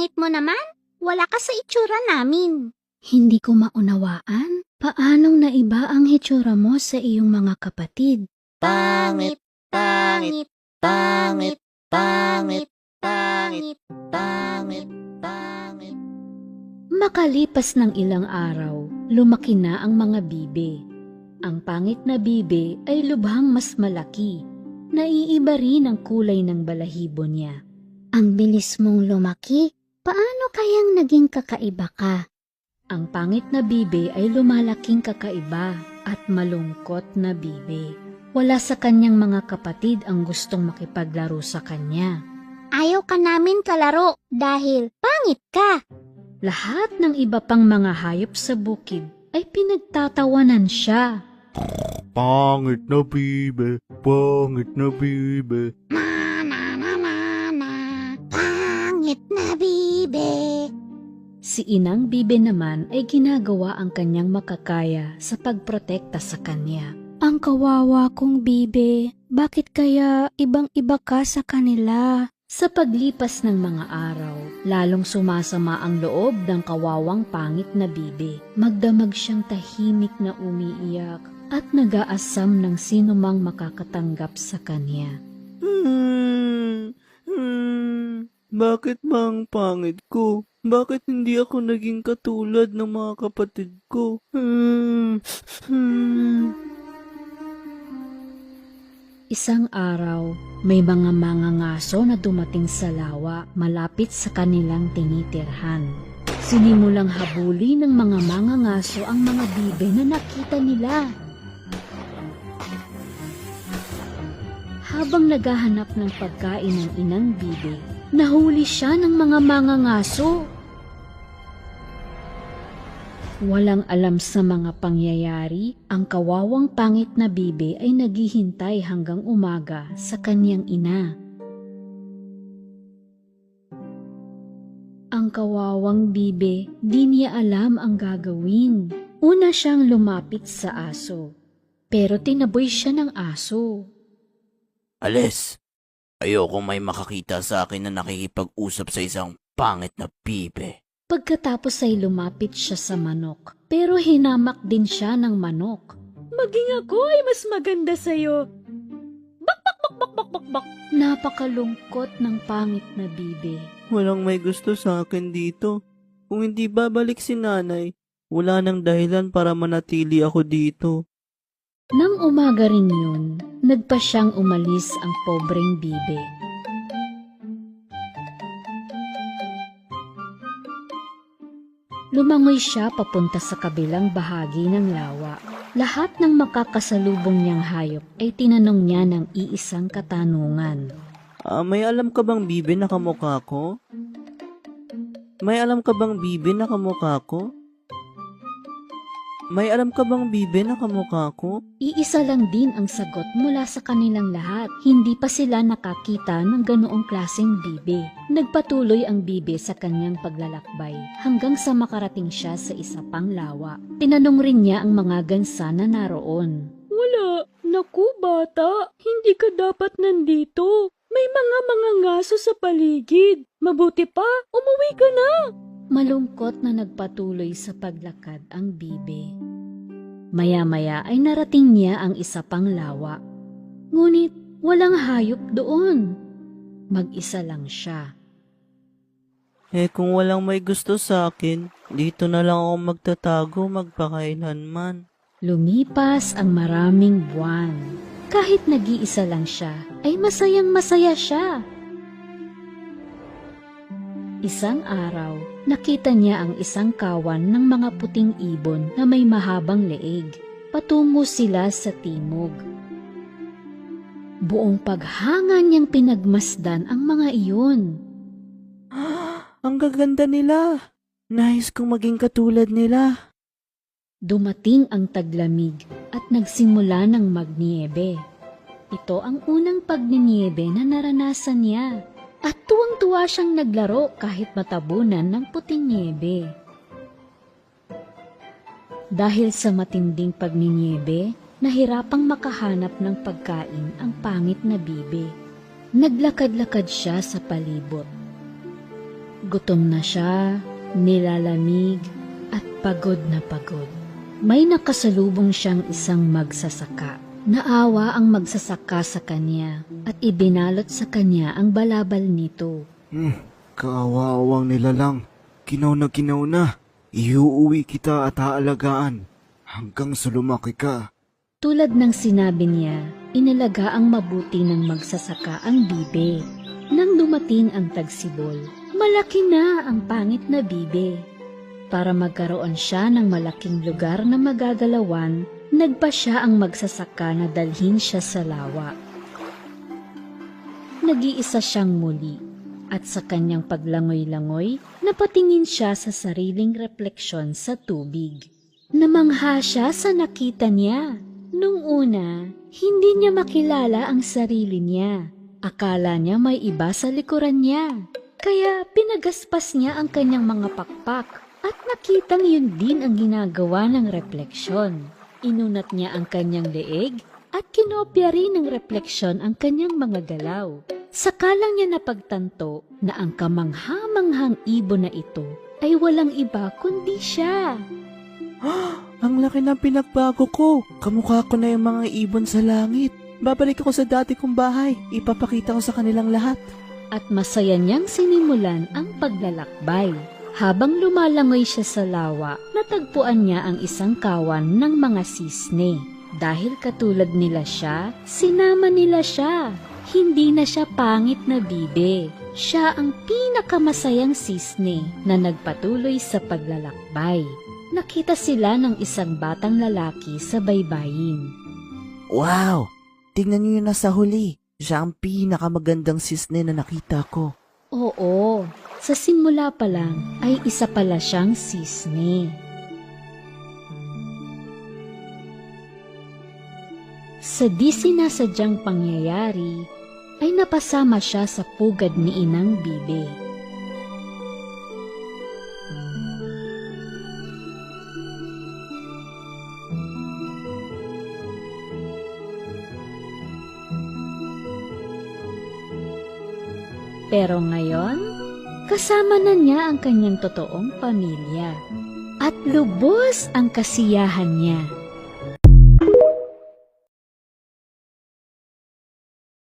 pangit mo naman. Wala ka sa itsura namin. Hindi ko maunawaan. Paanong naiba ang hitsura mo sa iyong mga kapatid? Pangit, pangit, pangit, pangit, pangit, pangit, pangit. Makalipas ng ilang araw, lumaki na ang mga bibe. Ang pangit na bibe ay lubhang mas malaki. Naiiba rin ang kulay ng balahibo niya. Ang bilis mong lumaki. Paano kayang naging kakaiba ka? Ang pangit na bibe ay lumalaking kakaiba at malungkot na bibe. Wala sa kanyang mga kapatid ang gustong makipaglaro sa kanya. Ayaw ka namin kalaro dahil pangit ka. Lahat ng iba pang mga hayop sa bukid ay pinagtatawanan siya. Pangit na bibe, pangit na bibe. Pangit na bibe. Si Inang Bibe naman ay ginagawa ang kanyang makakaya sa pagprotekta sa kanya. Ang kawawa kong bibe, bakit kaya ibang-iba ka sa kanila? Sa paglipas ng mga araw, lalong sumasama ang loob ng kawawang pangit na bibe. Magdamag siyang tahimik na umiiyak at nag-aasam ng sinumang makakatanggap sa kanya. Bakit ba ang pangit ko? Bakit hindi ako naging katulad ng mga kapatid ko? Isang araw, may mga mangangaso na dumating sa lawa malapit sa kanilang tinitirhan. Sinimulang habuli ng mga mangangaso ang mga bibe na nakita nila. Habang naghahanap ng pagkain ng Inang Bibe, nahuli siya ng mga mangangaso. Walang alam sa mga pangyayari, ang kawawang pangit na bibe ay naghihintay hanggang umaga sa kanyang ina. Ang kawawang bibe, di niya alam ang gagawin. Una siyang lumapit sa aso, pero tinaboy siya ng aso. Alis! Ayokong may makakita sa akin na nakikipag-usap sa isang pangit na bibe. Pagkatapos ay lumapit siya sa manok, pero hinamak din siya ng manok. Maging ako ay mas maganda sa'yo. Bak, bak, bak, bak, bak, bak, bak. Napakalungkot ng pangit na bibe. Walang may gusto sa akin dito. Kung hindi babalik si nanay, wala nang dahilan para manatili ako dito. Nang umaga rin yun, nagpa siyang umalis ang pobreng bibe. Lumangoy siya papunta sa kabilang bahagi ng lawa. Lahat ng makakasalubong niyang hayop ay tinanong niya ng iisang katanungan. May alam ka bang bibe na kamukha ko? May alam ka bang bibe na kamukha ko? May alam ka bang bibe na kamukha ko? Iisa lang din ang sagot mula sa kanilang lahat. Hindi pa sila nakakita ng ganoong klaseng bibe. Nagpatuloy ang bibe sa kanyang paglalakbay hanggang sa makarating siya sa isa pang lawa. Tinanong rin niya ang mga gansa na naroon. Wala. Naku bata, hindi ka dapat nandito. May mga ngaso sa paligid. Mabuti pa, umuwi ka na. Malungkot na nagpatuloy sa paglakad ang bibe. Maya-maya ay narating niya ang isa pang lawa. Ngunit walang hayop doon. Mag-isa lang siya. Kung walang may gusto sa akin, dito na lang ako magtatago magpakailanman. Lumipas ang maraming buwan. Kahit nag-iisa lang siya, ay masayang masaya siya. Isang araw, nakita niya ang isang kawan ng mga puting ibon na may mahabang leeg. Patungo sila sa timog. Buong paghanga niyang pinagmasdan ang mga iyon. Ang gaganda nila! Nais kong maging katulad nila. Dumating ang taglamig at nagsimula ng magniebe. Ito ang unang pagniniebe na naranasan niya. At tuwang-tuwa siyang naglaro kahit matabunan ng puting niebe. Dahil sa matinding pagniniebe, nahirapang makahanap ng pagkain ang pangit na bibe. Naglakad-lakad siya sa palibot. Gutom na siya, nilalamig, at pagod na pagod. May nakasalubong siyang isang magsasaka. Naawa ang magsasaka sa kanya at ibinalot sa kanya ang balabal nito. Kaawawang nilalang. Kinaw na. Iuuwi kita at aalagaan hanggang sa lumaki ka. Tulad ng sinabi niya, inalaga ang mabuti ng magsasaka ang bibe. Nang dumating ang tagsibol, malaki na ang pangit na bibe. Para magkaroon siya ng malaking lugar na magagalawan, nagpa siya ang magsasaka na dalhin siya sa lawa. Nag-iisa siyang muli, at sa kanyang paglangoy-langoy, napatingin siya sa sariling refleksyon sa tubig. Namangha siya sa nakita niya. Nung una, hindi niya makilala ang sarili niya. Akala niya may iba sa likuran niya. Kaya pinagaspas niya ang kanyang mga pakpak at nakitang yun din ang ginagawa ng refleksyon. Inunat niya ang kanyang leeg at kinopya rin ng refleksyon ang kanyang mga galaw. Saka lang niya napagtanto na ang kamangha-manghang ibon na ito ay walang iba kundi siya. Ang laki ng pinagbago ko. Kamukha ko na yung mga ibon sa langit. Babalik ako sa dati kong bahay. Ipapakita ko sa kanilang lahat. At masaya niyang sinimulan ang paglalakbay. Habang lumalangoy siya sa lawa, natagpuan niya ang isang kawan ng mga sisne. Dahil katulad nila siya, sinama nila siya. Hindi na siya pangit na bibe. Siya ang pinakamasayang sisne na nagpatuloy sa paglalakbay. Nakita sila ng isang batang lalaki sa baybayin. Wow! Tingnan niyo yun nasa huli. Siya ang pinakamagandang sisne na nakita ko. Oo, sa simula pa lang ay isa pala siyang sisne. Sa di sinasadyang pangyayari, ay napasama siya sa pugad ni Inang Bibe. Pero ngayon, kasama na niya ang kanyang totoong pamilya. At lubos ang kasiyahan niya.